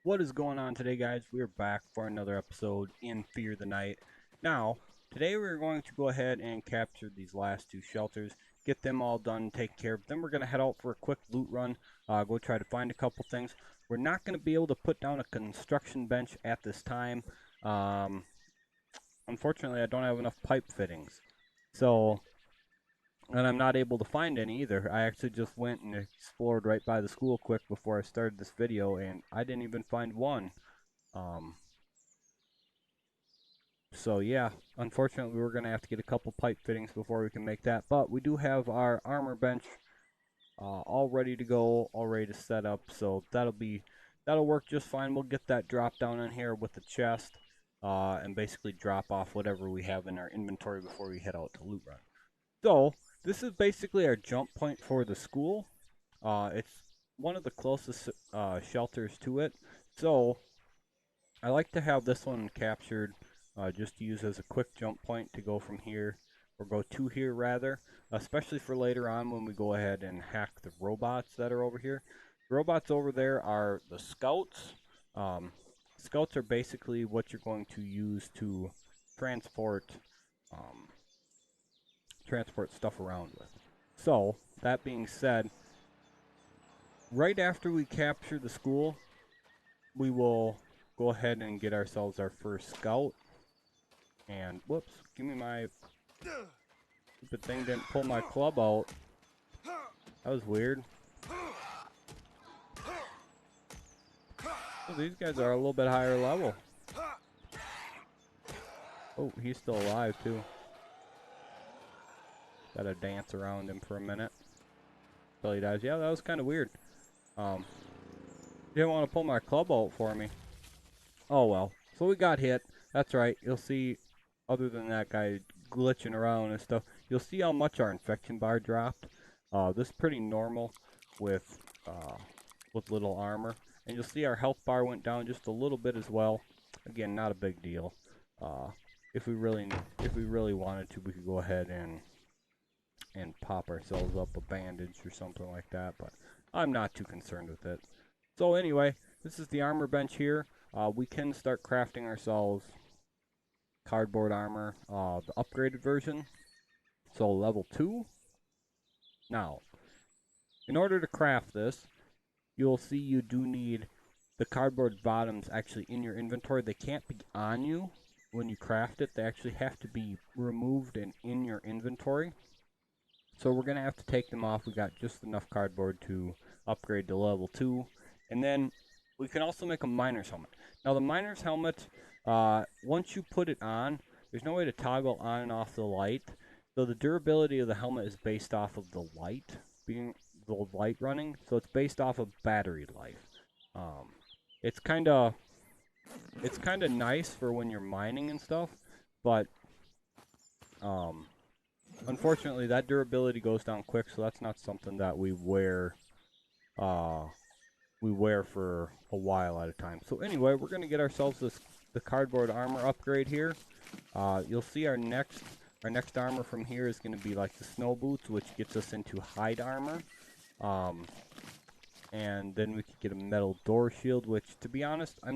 What is going on today, guys? We're back for another episode in Fear the Night. Now, today we're going to go ahead and capture these last two shelters, get them all done, take care of them. We're going to head out for a quick loot run, go try to find a couple things. We're not going to be able to put down a construction bench at this time. Um, Unfortunately, I don't have enough pipe fittings. So, and I'm not able to find any either. I actually just went and explored right by the school quick before I started this video, and I didn't even find one. Um, So yeah, unfortunately we're gonna have to get a couple pipe fittings before we can make that. But we do have our armor bench all ready to go, all ready to set up. So that'll work just fine. We'll get that drop down in here with the chest, and basically drop off whatever we have in our inventory before we head out to loot run. So this is basically our jump point for the school. It's one of the closest shelters to it. So I like to have this one captured just to use as a quick jump point to go from here, or go to here rather, especially for later on when we go ahead and hack the robots that are over here. The robots over there are the scouts. Um, Scouts are basically what you're going to use to transport um, transport stuff around with. So, that being said, right after we capture the school, we will go ahead and get ourselves our first scout. And whoops, give me my stupid thing didn't pull my club out. That was weird. Oh, these guys are a little bit higher level. Oh, he's still alive too. Gotta dance around him for a minute till he dies. Yeah, that was kind of weird. Um, didn't want to pull my club out for me. Oh well. So we got hit. That's right. You'll see, other than that guy glitching around and stuff, you'll see how much our infection bar dropped. This is pretty normal with uh, with little armor, and you'll see our health bar went down just a little bit as well. Again, not a big deal. Uh, if we really wanted to, we could go ahead and pop ourselves up a bandage or something like that, but I'm not too concerned with it. So anyway, this is the armor bench here. We can start crafting ourselves cardboard armor, the upgraded version, so level 2. Now, in order to craft this, you'll see you do need the cardboard bottoms actually in your inventory. They can't be on you when you craft it. They actually have to be removed and in your inventory. So we're going to have to take them off. We got just enough cardboard to upgrade to level 2. And then we can also make a miner's helmet. Now the miner's helmet, once you put it on, there's no way to toggle on and off the light. So the durability of the helmet is based off of the light running. So it's based off of battery life. Um, it's kind of nice for when you're mining and stuff, but um, unfortunately, that durability goes down quick, so that's not something that uh, we wear for a while at a time. So anyway, we're gonna get ourselves the cardboard armor upgrade here. You'll see our next armor from here is gonna be like the snow boots, which gets us into hide armor. And then we could get a metal door shield, which, to be honest, I've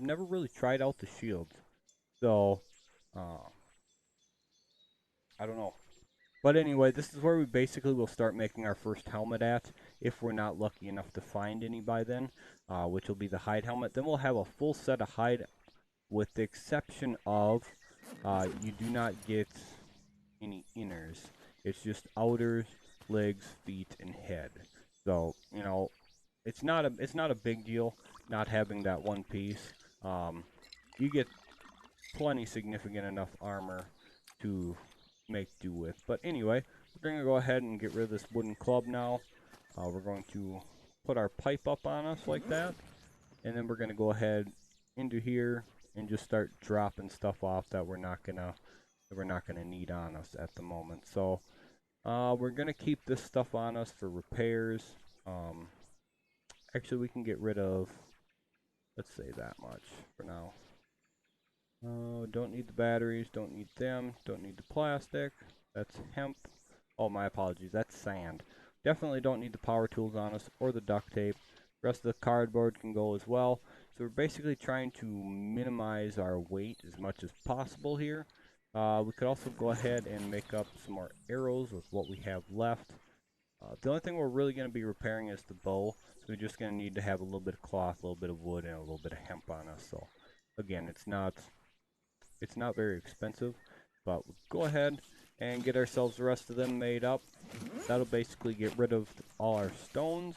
never really tried out the shields, so uh, I don't know. But anyway, this is where we basically will start making our first helmet at, if we're not lucky enough to find any by then, which will be the hide helmet. Then we'll have a full set of hide, with the exception of you do not get any inners. It's just outers, legs, feet, and head. So, you know, it's not a big deal not having that one piece. You get plenty significant enough armor to make do with. But anyway, we're going to go ahead and get rid of this wooden club now. We're going to put our pipe up on us like that, and then we're going to go ahead into here and just start dropping stuff off that we're not gonna need on us at the moment. So we're gonna keep this stuff on us for repairs. Um, Actually, we can get rid of, let's say, that much for now. Don't need the batteries, don't need them, don't need the plastic. That's hemp. Oh, my apologies, that's sand. Definitely don't need the power tools on us or the duct tape. The rest of the cardboard can go as well. So we're basically trying to minimize our weight as much as possible here. We could also go ahead and make up some more arrows with what we have left. The only thing we're really going to be repairing is the bow. So we're just going to need to have a little bit of cloth, a little bit of wood, and a little bit of hemp on us. So again, it's not very expensive, but we'll go ahead and get ourselves the rest of them made up. That'll basically get rid of all our stones.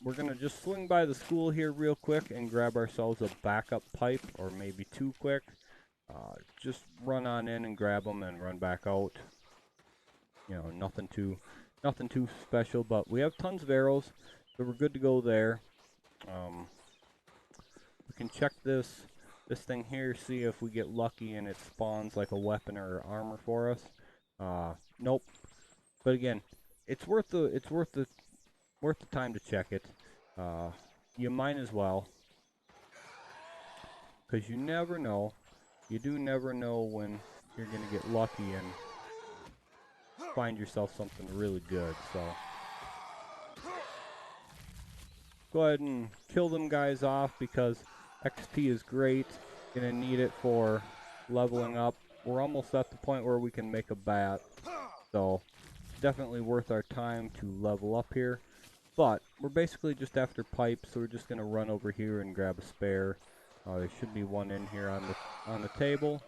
We're going to just swing by the school here real quick and grab ourselves a backup pipe, or maybe two quick. Just run on in and grab them and run back out. You know, nothing too special, but we have tons of arrows, so we're good to go there. We can check this thing here, see if we get lucky and it spawns like a weapon or armor for us. Nope. But again, it's worth the time to check it. You might as well, because you never know. You do never know when you're gonna get lucky and find yourself something really good. So go ahead and kill them guys off, because XP is great. Gonna need it for leveling up. We're almost at the point where we can make a bat, so definitely worth our time to level up here. But we're basically just after pipes, so we're just gonna run over here and grab a spare. There should be one in here on the table.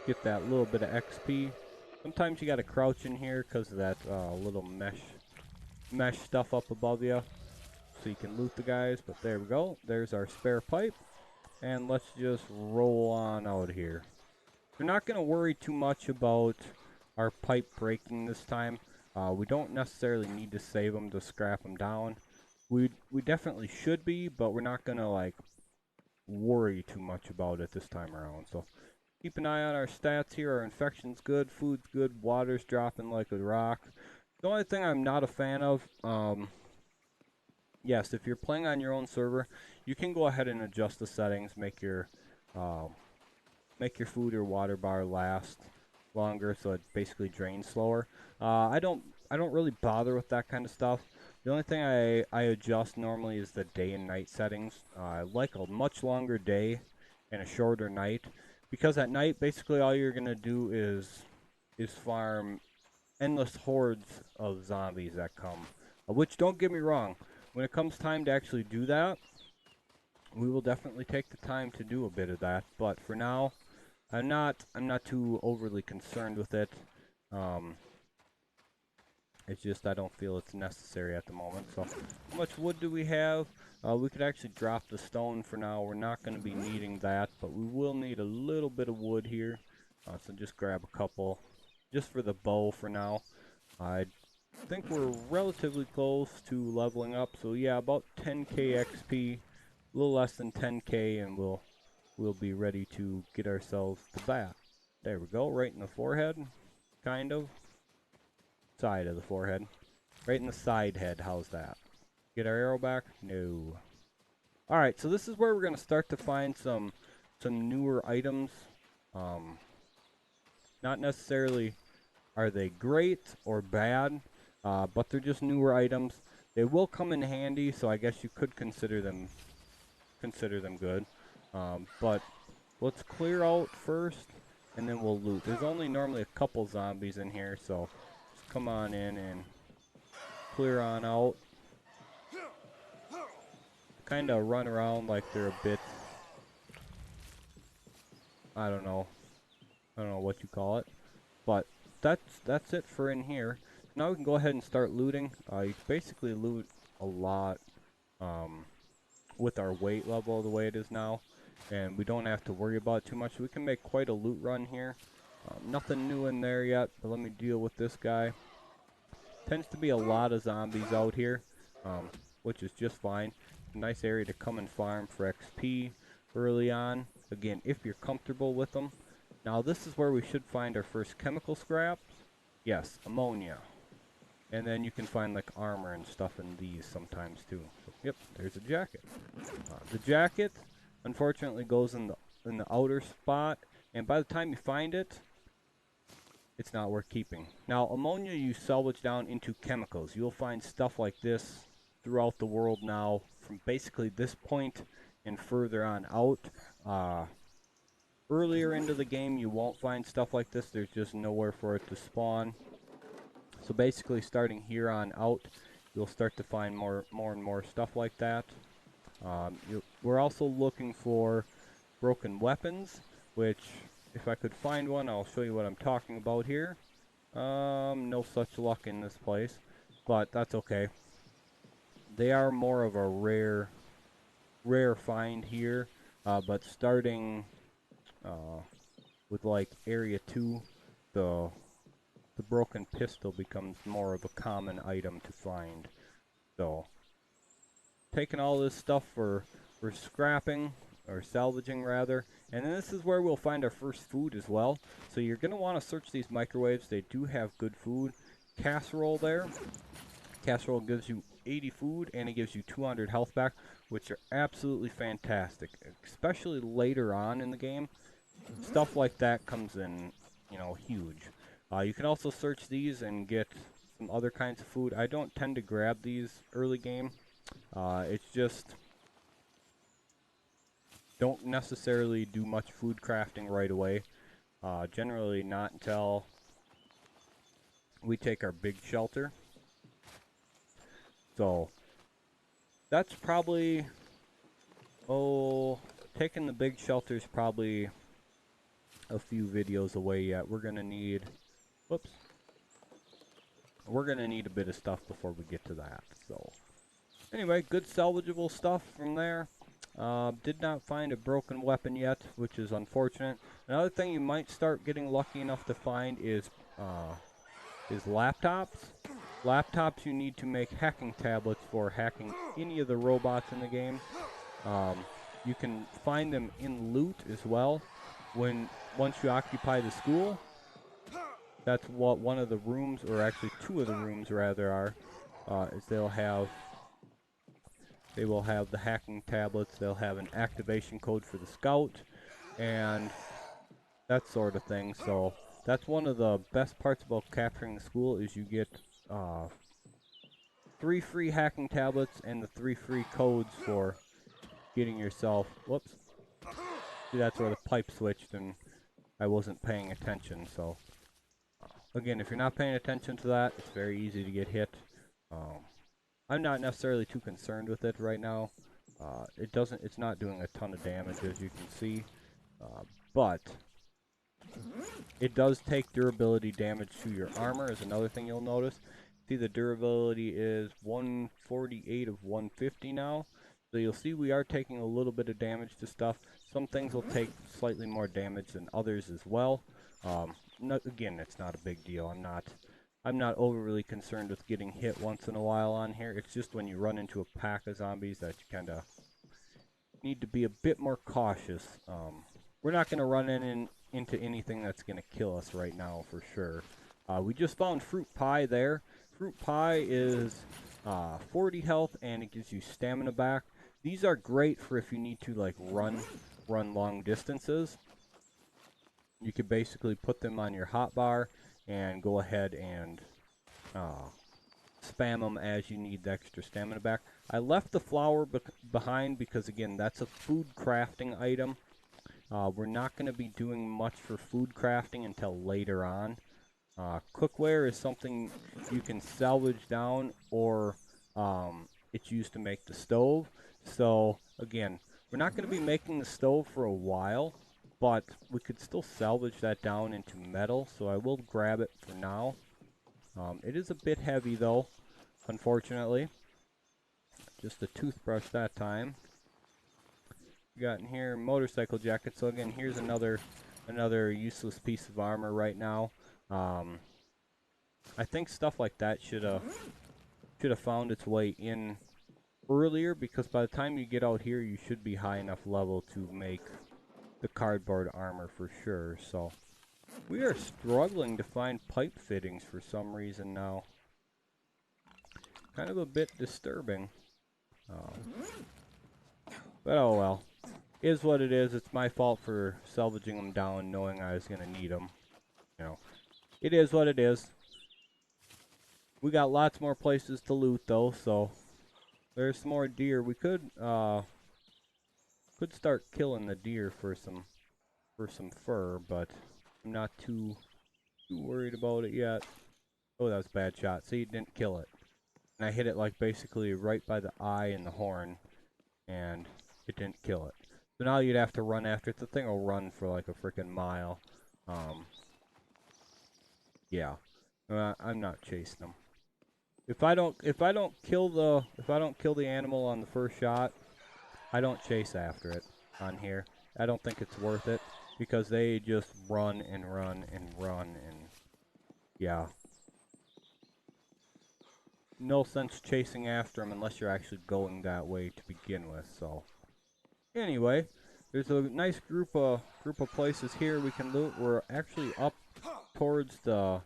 Get that little bit of XP. Sometimes you gotta crouch in here because of that little mesh stuff up above you, so you can loot the guys. But there we go. There's our spare pipe, and let's just roll on out here. We're not gonna worry too much about our pipe breaking this time. We don't necessarily need to save them to scrap them down. We definitely should be, but we're not gonna like worry too much about it this time around. So keep an eye on our stats here. Our infection's good, food's good, water's dropping like a rock. The only thing I'm not a fan of, yes, if you're playing on your own server, you can go ahead and adjust the settings, make your food or water bar last longer, so it basically drains slower. I don't really bother with that kind of stuff. The only thing I adjust normally is the day and night settings. I like a much longer day and a shorter night, because at night basically all you're gonna do is farm endless hordes of zombies that come. Which, don't get me wrong, when it comes time to actually do that, we will definitely take the time to do a bit of that. But for now, I'm not too overly concerned with it. It's just I don't feel it's necessary at the moment. So how much wood do we have? We could actually drop the stone for now. We're not going to be needing that, but we will need a little bit of wood here. So just grab a couple just for the bow for now. I think we're relatively close to leveling up. So yeah, about 10k XP, a little less than 10k, and we'll be ready to get ourselves the bat. There we go, right in the forehead, kind of. Side of the forehead. Right in the side head, how's that? Get our arrow back? No. Alright, so this is where we're going to start to find some newer items. Not necessarily are they great or bad, but they're just newer items. They will come in handy, so I guess you could consider them good. But let's clear out first, and then we'll loot. There's only normally a couple zombies in here, so just come on in and clear on out. Kind of run around like they're a bit, I don't know what you call it, but that's it for in here. Now we can go ahead and start looting. You can basically loot a lot with our weight level the way it is now, and we don't have to worry about it too much. We can make quite a loot run here. Nothing new in there yet, but let me deal with this guy. Tends to be a lot of zombies out here, which is just fine. Nice area to come and farm for XP early on. Again, if you're comfortable with them. Now this is where we should find our first chemical scraps. Yes, ammonia. And then you can find like armor and stuff in these sometimes too. So, yep, there's a jacket. The jacket, unfortunately, goes in the outer spot, and by the time you find it, it's not worth keeping. Now, ammonia you salvage down into chemicals. You'll find stuff like this throughout the world now, from basically this point and further on out. Earlier into the game, you won't find stuff like this. There's just nowhere for it to spawn. So basically, starting here on out, you'll start to find more and more stuff like that. We're also looking for broken weapons, which, if I could find one, I'll show you what I'm talking about here. No such luck in this place, but that's okay. They are more of a rare find here, but starting with like area 2, the broken pistol becomes more of a common item to find. So taking all this stuff for scrapping, or salvaging rather, and then this is where we'll find our first food as well. So you're going to want to search these microwaves. They do have good food. Casserole there. Casserole gives you 80 food and it gives you 200 health back, which are absolutely fantastic, especially later on in the game. Stuff like that comes in, you know, huge. You can also search these and get some other kinds of food. I don't tend to grab these early game. It's just don't necessarily do much food crafting right away. Generally not until we take our big shelter. So that's probably, taking the big shelter is probably a few videos away yet. We're gonna need, we're gonna need a bit of stuff before we get to that. So anyway, good salvageable stuff from there. Did not find a broken weapon yet, which is unfortunate. Another thing you might start getting lucky enough to find is laptops. Laptops you need to make hacking tablets for hacking any of the robots in the game. You can find them in loot as well. Once you occupy the school, that's what one of the rooms, or actually two of the rooms rather, are. Is they will have the hacking tablets. They'll have an activation code for the scout, and that sort of thing. So that's one of the best parts about capturing the school, is you get 3 free hacking tablets and the 3 free codes for getting yourself, see, that's where the pipe switched and I wasn't paying attention. So again, if you're not paying attention to that, it's very easy to get hit. I'm not necessarily too concerned with it right now. It's not doing a ton of damage, as you can see, but it does take durability damage to your armor, is another thing you'll notice. See, the durability is 148 of 150 now. So you'll see we are taking a little bit of damage to stuff. Some things will take slightly more damage than others as well. Again, it's not a big deal. I'm not overly concerned with getting hit once in a while on here. It's just when you run into a pack of zombies that you kind of need to be a bit more cautious. We're not going to run into anything that's going to kill us right now for sure. We just found fruit pie there. Fruit pie is 40 health and it gives you stamina back. These are great for if you need to like run long distances. You could basically put them on your hotbar and go ahead and spam them as you need the extra stamina back. I left the flour behind because, again, that's a food crafting item. We're not going to be doing much for food crafting until later on. Cookware is something you can salvage down, or it's used to make the stove. So, again, we're not going to be making the stove for a while, but we could still salvage that down into metal, so I will grab it for now. It is a bit heavy, though, unfortunately. Just a toothbrush that time. We got in here motorcycle jacket, so again, here's another useless piece of armor right now. I think stuff like that should have found its way in earlier, because by the time you get out here, you should be high enough level to make the cardboard armor for sure. So we are struggling to find pipe fittings for some reason now. Kind of a bit disturbing. But oh well. Is what it is. It's my fault for salvaging them down knowing I was going to need them. You know, It is what it is. We got lots more places to loot though, so there's some more deer. We could start killing the deer for some fur, but I'm not too worried about it yet. Oh, that was a bad shot. See, it didn't kill it. And I hit it like basically right by the eye and the horn, and it didn't kill it. So now you'd have to run after it. The thing will run for like a freaking mile. Yeah. I'm not chasing them. If I don't kill the animal on the first shot, I don't chase after it on here. I don't think it's worth it because they just run and run and run and yeah. No sense chasing after them unless you're actually going that way to begin with. So anyway, there's a nice group of places here we can loot. We're actually up towards the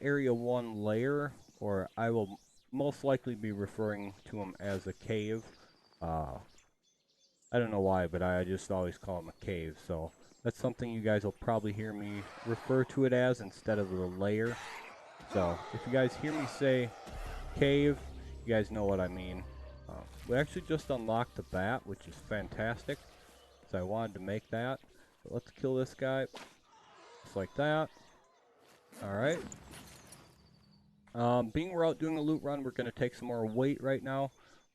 Area 1 lair, or I will most likely be referring to them as a cave. I don't know why, but I just always call them a cave, so that's something you guys will probably hear me refer to it as instead of the lair. So if you guys hear me say cave, you guys know what I mean. We actually just unlocked the bat, which is fantastic, so I wanted to make that. But let's kill this guy, just like that. Alright. Being we're out doing a loot run, we're going to take some more weight right now.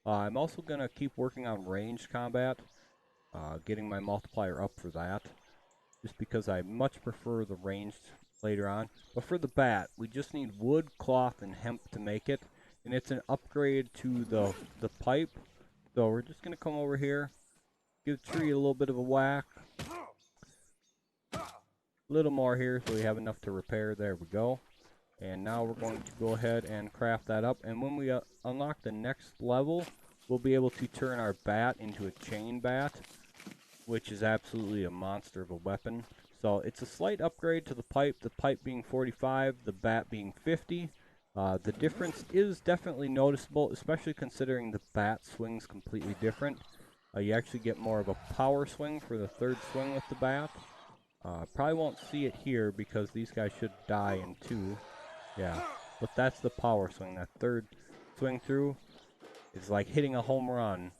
I'm also going to keep working on ranged combat, getting my multiplier up for that, just because I much prefer the ranged later on. But for the bat, we just need wood, cloth, and hemp to make it, and it's an upgrade to the pipe. So we're just going to come over here, give the tree a little bit of a whack, a little more here so we have enough to repair. There we go. And now we're going to go ahead and craft that up. And when we unlock the next level, we'll be able to turn our bat into a chain bat, which is absolutely a monster of a weapon. So it's a slight upgrade to the pipe being 45, the bat being 50. The difference is definitely noticeable, especially considering the bat swing's completely different. You actually get more of a power swing for the third swing with the bat. Probably won't see it here because these guys should die in two. Yeah, but that's the power swing. That third swing through is like hitting a home run.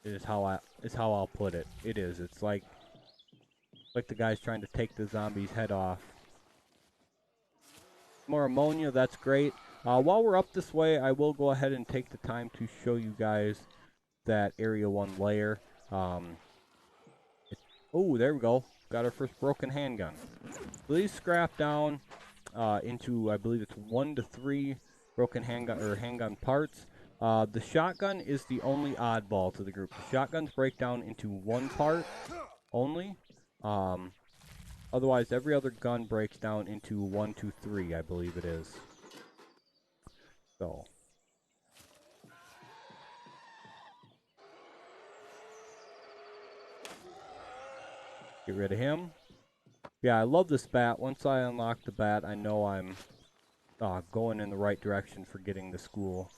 Is how I'll put it. It is. It's like the guy's trying to take the zombie's head off. More ammonia. That's great. While we're up this way, I will go ahead and take the time to show you guys that Area 1 lair. Oh, there we go. Got our first broken handgun. Please scrap down into, I believe it's 1 to 3 broken handgun parts. The shotgun is the only oddball to the group. The shotguns break down into 1 part only. Otherwise, every other gun breaks down into 1, 2, 3, I believe it is. So. Get rid of him. Yeah, I love this bat. Once I unlock the bat, I know I'm going in the right direction for getting to school.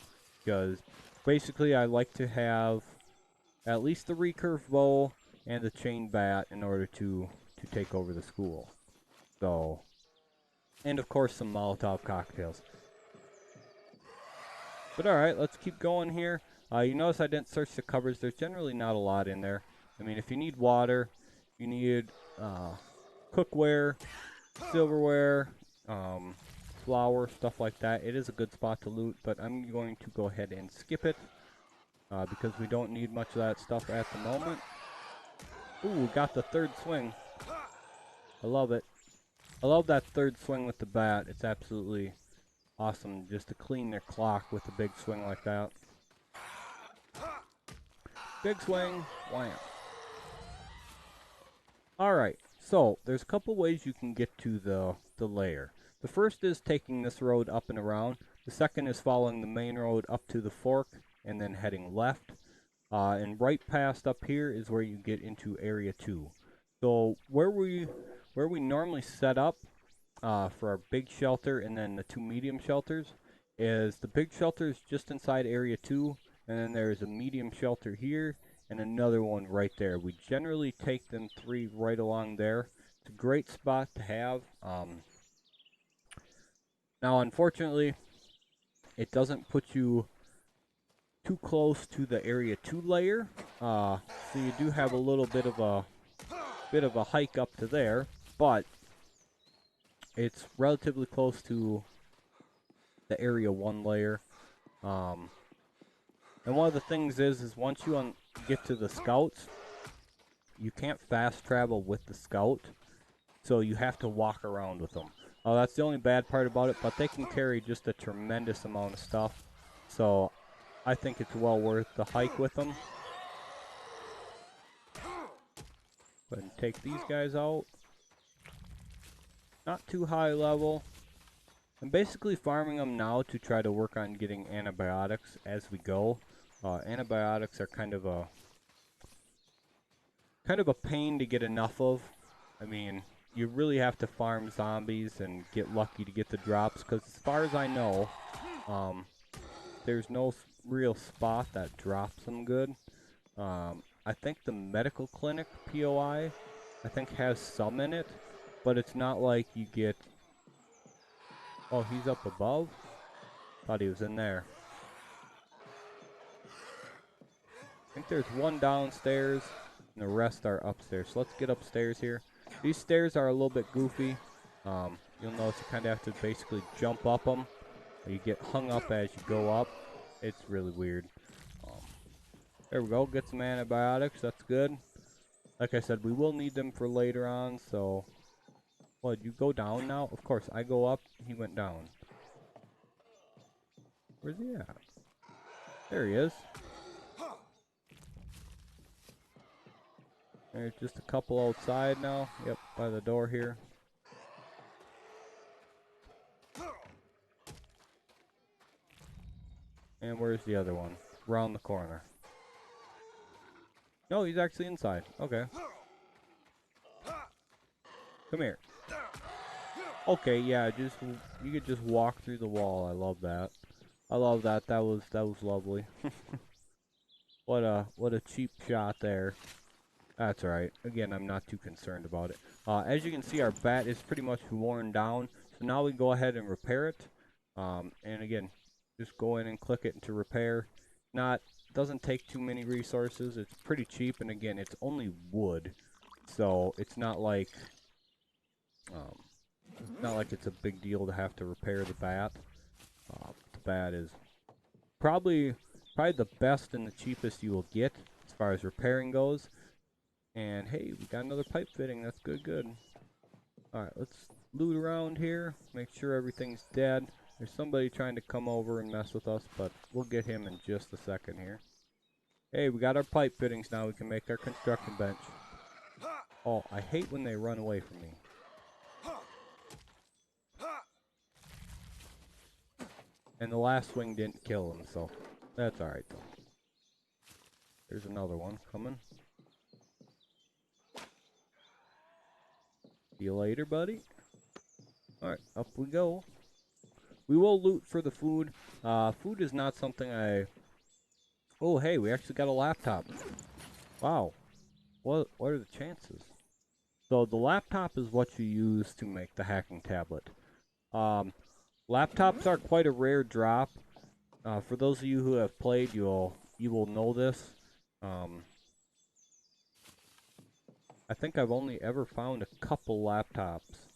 Because basically I like to have at least the recurve bow and the chain bat in order to take over the school. So, and of course some Molotov cocktails. But alright, let's keep going here. You notice I didn't search the cupboards. There's generally not a lot in there. I mean, if you need water, you need cookware, silverware, flour, stuff like that. It is a good spot to loot, but I'm going to go ahead and skip it because we don't need much of that stuff at the moment. Ooh, got the third swing. I love it. I love that third swing with the bat. It's absolutely awesome just to clean their clock with a big swing like that. Big swing, wham. Alright, so there's a couple ways you can get to the lair. The first is taking this road up and around. The second is following the main road up to the fork and then heading left. And right past up here is where you get into Area 2. So where we normally set up for our big shelter and then the 2 medium shelters is the big shelter is just inside Area 2, and then there's a medium shelter here and another one right there. We generally take them 3 right along there. It's a great spot to have. Now, unfortunately, it doesn't put you too close to the area 2 layer, so you do have a little bit of a hike up to there, but it's relatively close to the area 1 layer. And one of the things is once you get to the scouts, you can't fast travel with the scout, so you have to walk around with them. That's the only bad part about it, but they can carry just a tremendous amount of stuff, so I think it's well worth the hike with them. Go ahead and take these guys out. Not too high level. I'm basically farming them now to try to work on getting antibiotics as we go. Antibiotics are kind of a pain to get enough of. I mean, you really have to farm zombies and get lucky to get the drops, because as far as I know, there's no real spot that drops them good. I think the medical clinic POI, I think, has some in it, but it's not like you get... Oh, he's up above? Thought he was in there. I think there's one downstairs, and the rest are upstairs. So let's get upstairs here. These stairs are a little bit goofy. You'll notice you kind of have to basically jump up them. You get hung up as you go up. It's really weird. There we go. Get some antibiotics. That's good. Like I said, we will need them for later on, so... What, you go down now? Of course, I go up. He went down. Where's he at? There he is. There's just a couple outside now. Yep, by the door here. And where's the other one? Around the corner. No, he's actually inside. Okay. Come here. Okay, yeah, you could just walk through the wall. I love that. I love that. That was lovely. What a cheap shot there. That's alright. Again, I'm not too concerned about it. As you can see, our bat is pretty much worn down. So now we go ahead and repair it. And again, just go in and click it to repair. Doesn't take too many resources. It's pretty cheap, and again, it's only wood. So it's not like it's a big deal to have to repair the bat. The bat is probably the best and the cheapest you will get as far as repairing goes. And hey, we got another pipe fitting. That's good. Alright, let's loot around here. Make sure everything's dead. There's somebody trying to come over and mess with us, but we'll get him in just a second here. Hey, we got our pipe fittings now. We can make our construction bench. Oh, I hate when they run away from me. And the last swing didn't kill him, so that's alright though. There's another one coming. See you later, buddy. Alright, up we go. We will loot for the food. Food is not something I... Oh, hey, we actually got a laptop. Wow. What are the chances? So the laptop is what you use to make the hacking tablet. Laptops are quite a rare drop. For those of you who have played, you will know this. I think I've only ever found a couple laptops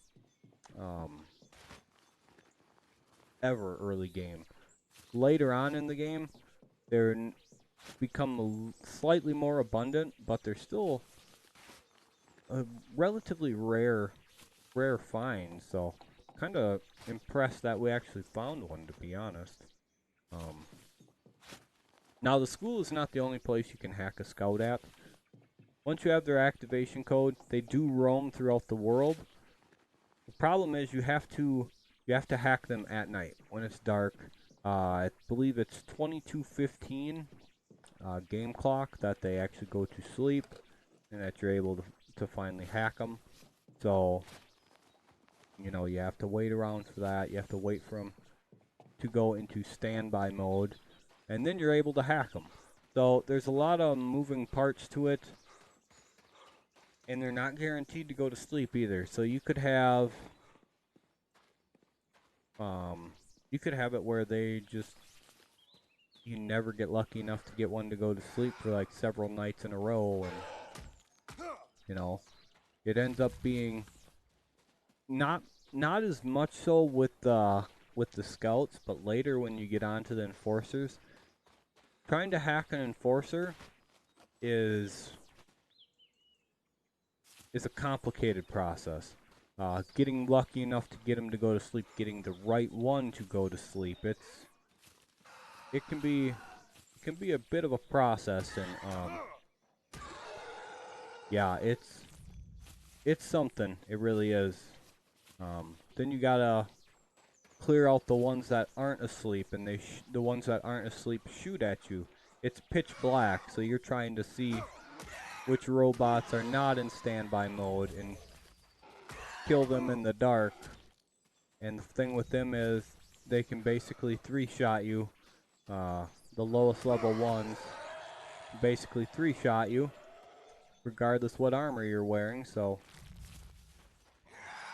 ever early game. Later on in the game, they're become slightly more abundant, but they're still a relatively rare find. So, kind of impressed that we actually found one, to be honest. Now, the school is not the only place you can hack a scout at. Once you have their activation code, they do roam throughout the world. The problem is you have to hack them at night when it's dark. I believe it's 22:15 game clock that they actually go to sleep, and that you're able to finally hack them. So, you know, you have to wait around for that. You have to wait for them to go into standby mode, and then you're able to hack them. So there's a lot of moving parts to it. And they're not guaranteed to go to sleep either. So you could have You could have it where you never get lucky enough to get one to go to sleep for like several nights in a row, and you know, it ends up being not not as much so with the scouts, but later when you get onto the enforcers, trying to hack an enforcer is a complicated process. Getting lucky enough to get him to go to sleep, getting the right one to go to sleep, it can be a bit of a process, and yeah, it's something. It really is. Then you gotta clear out the ones that aren't asleep, and the ones that aren't asleep shoot at you. It's pitch black, so you're trying to see which robots are not in standby mode and kill them in the dark. And the thing with them is they can basically three-shot you. The lowest level ones basically three-shot you, regardless what armor you're wearing. So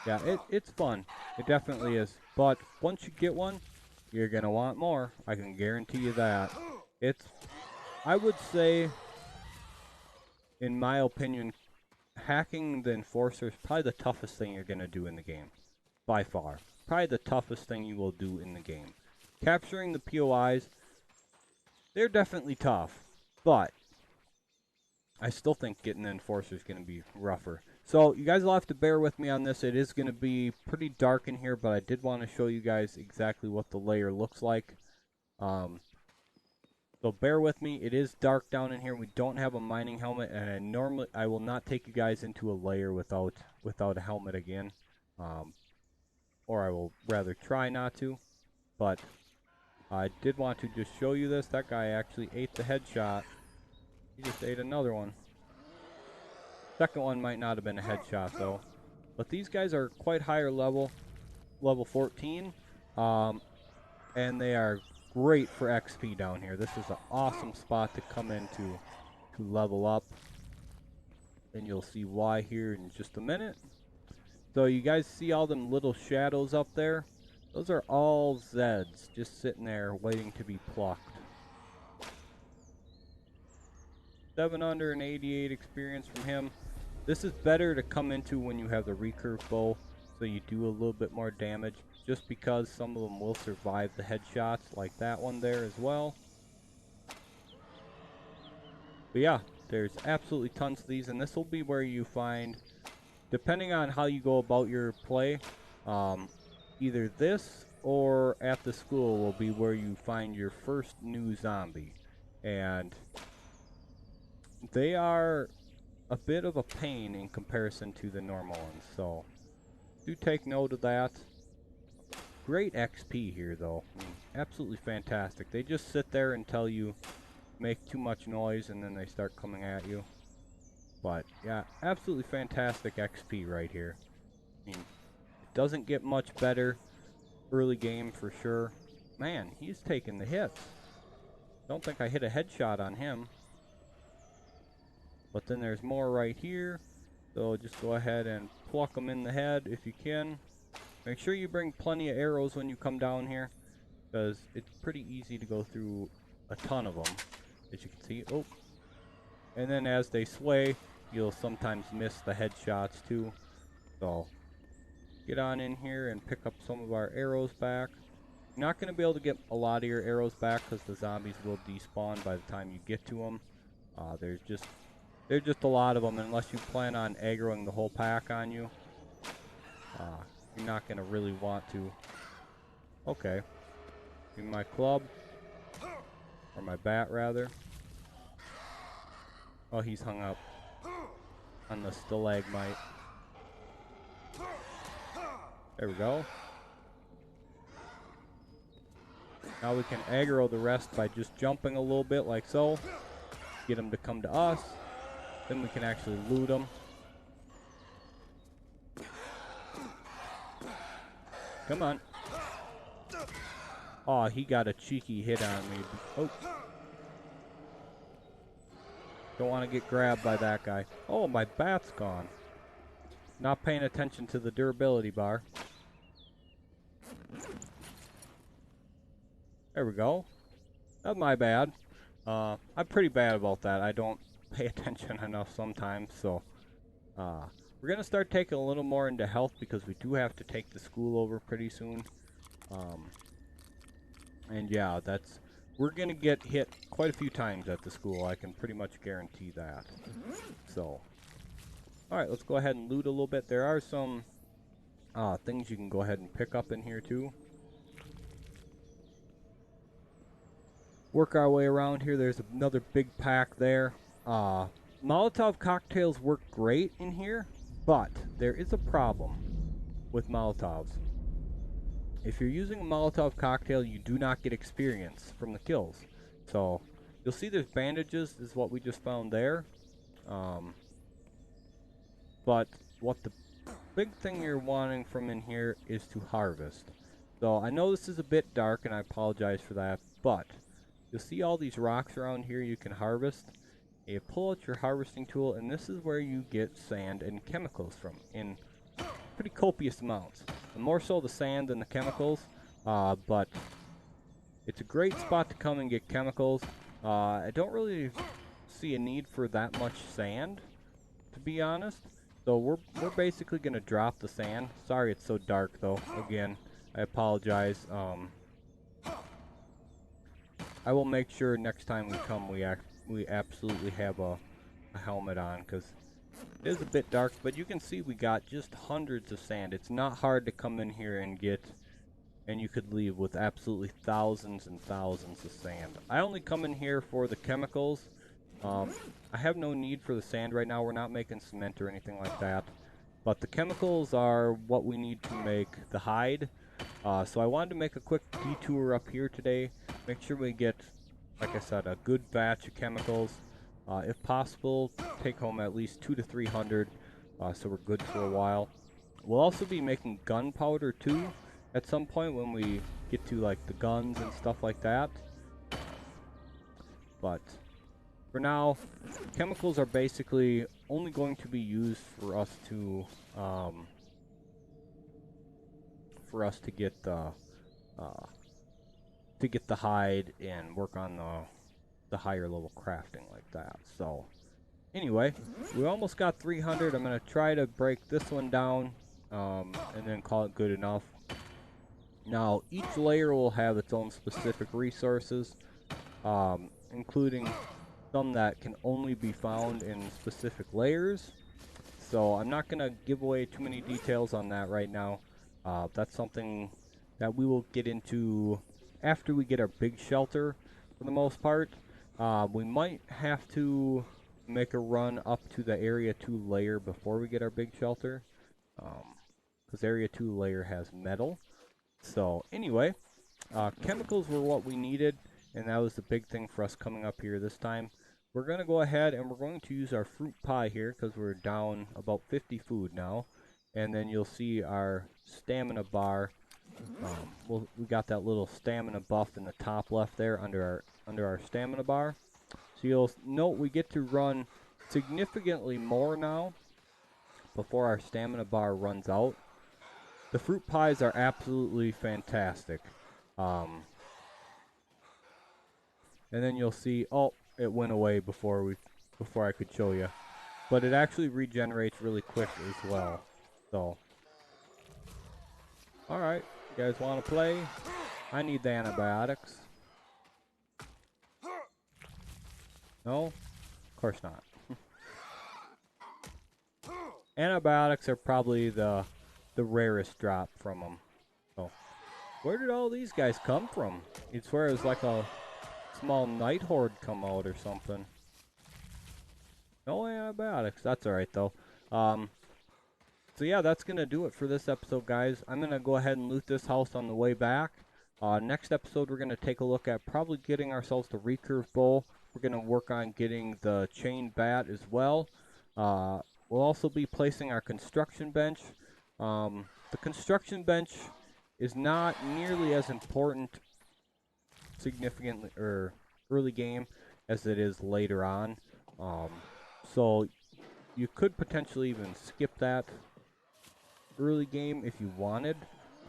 yeah, it's fun. It definitely is. But once you get one, you're gonna want more. I can guarantee you that. I would say, in my opinion, hacking the enforcer is probably the toughest thing you're gonna do in the game. By far. Probably the toughest thing you will do in the game. Capturing the POIs, they're definitely tough. But I still think getting the enforcer is going to be rougher. So you guys will have to bear with me on this. It is going to be pretty dark in here, but I did want to show you guys exactly what the layer looks like. So bear with me. It is dark down in here. We don't have a mining helmet, and I will not take you guys into a layer without a helmet again. Or I will rather try not to. But I did want to just show you this. That guy actually ate the headshot. He just ate another one. Second one might not have been a headshot though. But these guys are quite higher level 14. And they are great for XP down here. This is an awesome spot to come into to level up. And you'll see why here in just a minute. So you guys see all them little shadows up there? Those are all Zeds just sitting there waiting to be plucked. 788 experience from him. This is better to come into when you have the recurve bow, so you do a little bit more damage, just because some of them will survive the headshots, like that one there as well. But yeah, there's absolutely tons of these, and this will be where you find, depending on how you go about your play, either this or at the school will be where you find your first new zombie. And they are a bit of a pain in comparison to the normal ones, so do take note of that. Great XP here though. I mean, absolutely fantastic. They just sit there until you make too much noise and then they start coming at you. But yeah, absolutely fantastic XP right here. I mean, it doesn't get much better early game for sure. Man, he's taking the hits. Don't think I hit a headshot on him. But then there's more right here. So just go ahead and pluck them in the head if you can. Make sure you bring plenty of arrows when you come down here, because it's pretty easy to go through a ton of them, as you can see. Oh, and then as they sway, you'll sometimes miss the headshots too. So get on in here and pick up some of our arrows back. You're not going to be able to get a lot of your arrows back because the zombies will despawn by the time you get to them. There's just a lot of them, and unless you plan on aggroing the whole pack on you, you're not going to really want to. Okay. Give me my club. Or my bat, rather. Oh, he's hung up on the stalagmite. There we go. Now we can aggro the rest by just jumping a little bit like so. Get them to come to us. Then we can actually loot them. Come on. Oh, he got a cheeky hit on me. Oh. Don't want to get grabbed by that guy. Oh, my bat's gone. Not paying attention to the durability bar. There we go. That's my bad. I'm pretty bad about that. I don't pay attention enough sometimes, so we're gonna start taking a little more into health because we do have to take the school over pretty soon. And yeah, we're gonna get hit quite a few times at the school. I can pretty much guarantee that. So, all right, let's go ahead and loot a little bit. There are some things you can go ahead and pick up in here too. Work our way around here. There's another big pack there. Molotov cocktails work great in here, but there is a problem with Molotovs. If you're using a Molotov cocktail, you do not get experience from the kills. So, you'll see there's bandages, is what we just found there. But what the big thing you're wanting from in here is to harvest. So, I know this is a bit dark, and I apologize for that, but you'll see all these rocks around here you can harvest. You pull out your harvesting tool, and this is where you get sand and chemicals from in pretty copious amounts. And more so the sand than the chemicals, but it's a great spot to come and get chemicals. I don't really see a need for that much sand, to be honest. So we're basically gonna drop the sand. Sorry it's so dark though. Again, I apologize. I will make sure next time we come we absolutely have a helmet on, because it is a bit dark, but you can see we got just hundreds of sand. It's not hard to come in here and get, and you could leave with absolutely thousands and thousands of sand. I only come in here for the chemicals. I have no need for the sand right now. We're not making cement or anything like that. But the chemicals are what we need to make the hide. So I wanted to make a quick detour up here today. Make sure we get, like I said, a good batch of chemicals. If possible, take home at least 200 to 300, so we're good for a while. We'll also be making gunpowder too at some point when we get to like the guns and stuff like that. But for now, chemicals are basically only going to be used for us to get the hide and work on the higher level crafting like that. So anyway, we almost got 300. I'm gonna try to break this one down and then call it good enough. Now each layer will have its own specific resources, including some that can only be found in specific layers. So I'm not gonna give away too many details on that right now. That's something that we will get into after we get our big shelter for the most part. We might have to make a run up to the Area 2 layer before we get our big shelter, because Area 2 layer has metal. So anyway, chemicals were what we needed, and that was the big thing for us coming up here this time. We're going to go ahead and we're going to use our fruit pie here because we're down about 50 food now. And then you'll see our stamina bar. We got that little stamina buff in the top left there under our stamina bar. So you'll note we get to run significantly more now before our stamina bar runs out. The fruit pies are absolutely fantastic. And then you'll see, oh, it went away before I could show you. But it actually regenerates really quick as well. So, alright, you guys want to play? I need the antibiotics. No? Of course not. Antibiotics are probably the rarest drop from them. So, where did all these guys come from? You'd swear it was like a small night horde come out or something. No antibiotics. That's alright though. So yeah, that's going to do it for this episode, guys. I'm going to go ahead and loot this house on the way back. Next episode, we're going to take a look at probably getting ourselves the recurve bow. We're going to work on getting the chain bat as well. We'll also be placing our construction bench. The construction bench is not nearly as important significantly or early game as it is later on. So you could potentially even skip that early game if you wanted,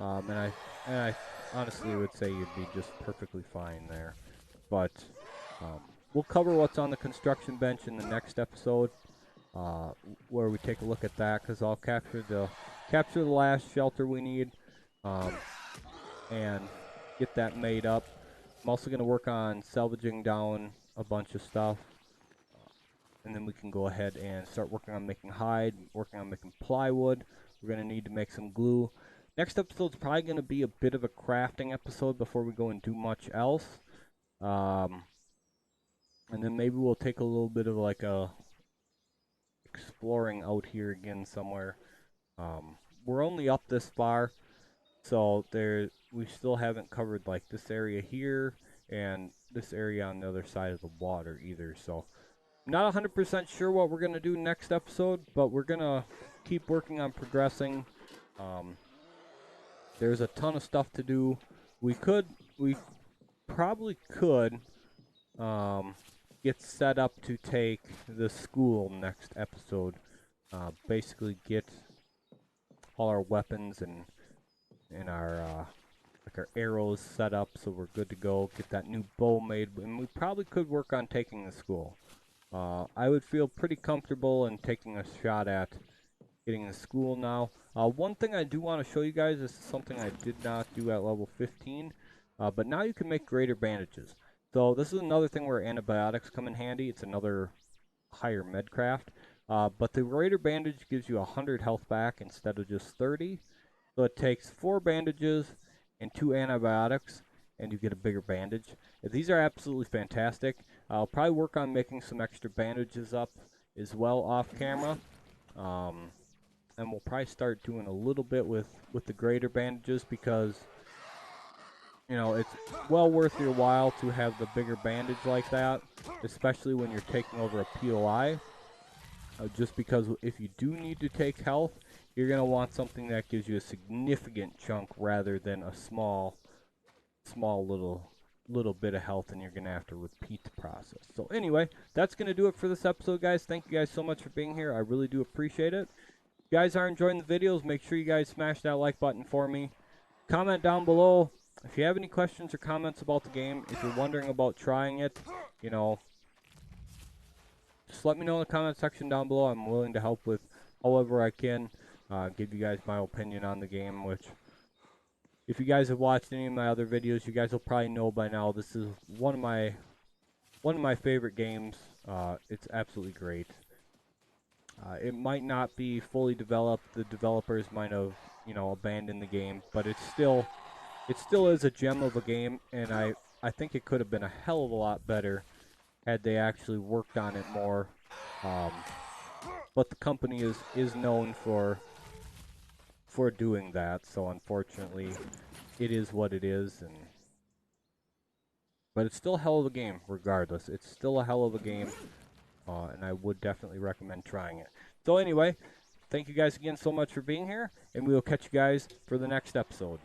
and I honestly would say you'd be just perfectly fine there. But we'll cover what's on the construction bench in the next episode, where we take a look at that, because I'll capture the last shelter we need, and get that made up. I'm also going to work on salvaging down a bunch of stuff, and then we can go ahead and start working on making hide, working on making plywood. We're going to need to make some glue. Next episode's probably going to be a bit of a crafting episode before we go and do much else. And then maybe we'll take a little bit of like a exploring out here again somewhere. We're only up this far, so we still haven't covered like this area here and this area on the other side of the water either. So I'm not 100% sure what we're gonna do next episode, but we're gonna keep working on progressing. There's a ton of stuff to do. We probably could get set up to take the school next episode. Basically get all our weapons and our like our arrows set up so we're good to go. Get that new bow made, and we probably could work on taking the school. I would feel pretty comfortable in taking a shot at getting the school now. One thing I do want to show you guys is something I did not do at level 15, but now you can make greater bandages. So this is another thing where antibiotics come in handy. It's another higher medcraft. But the greater bandage gives you 100 health back instead of just 30. So it takes 4 bandages and 2 antibiotics, and you get a bigger bandage. These are absolutely fantastic. I'll probably work on making some extra bandages up as well off camera. And we'll probably start doing a little bit with the greater bandages, because you know, it's well worth your while to have the bigger bandage like that, especially when you're taking over a POI. Just because if you do need to take health, you're going to want something that gives you a significant chunk rather than a small little bit of health, and you're going to have to repeat the process. So anyway, that's going to do it for this episode, guys. Thank you guys so much for being here. I really do appreciate it. If you guys are enjoying the videos, make sure you guys smash that like button for me. Comment down below if you have any questions or comments about the game. If you're wondering about trying it, you know, just let me know in the comment section down below. I'm willing to help with however I can. Give you guys my opinion on the game, which, if you guys have watched any of my other videos, you guys will probably know by now. This is one of my favorite games. It's absolutely great. It might not be fully developed. The developers might have, you know, abandoned the game, but it still is a gem of a game, and I think it could have been a hell of a lot better had they actually worked on it more. But the company is known for doing that, so unfortunately it is what it is. But it's still a hell of a game regardless. It's still a hell of a game, and I would definitely recommend trying it. So anyway, thank you guys again so much for being here, and we will catch you guys for the next episode.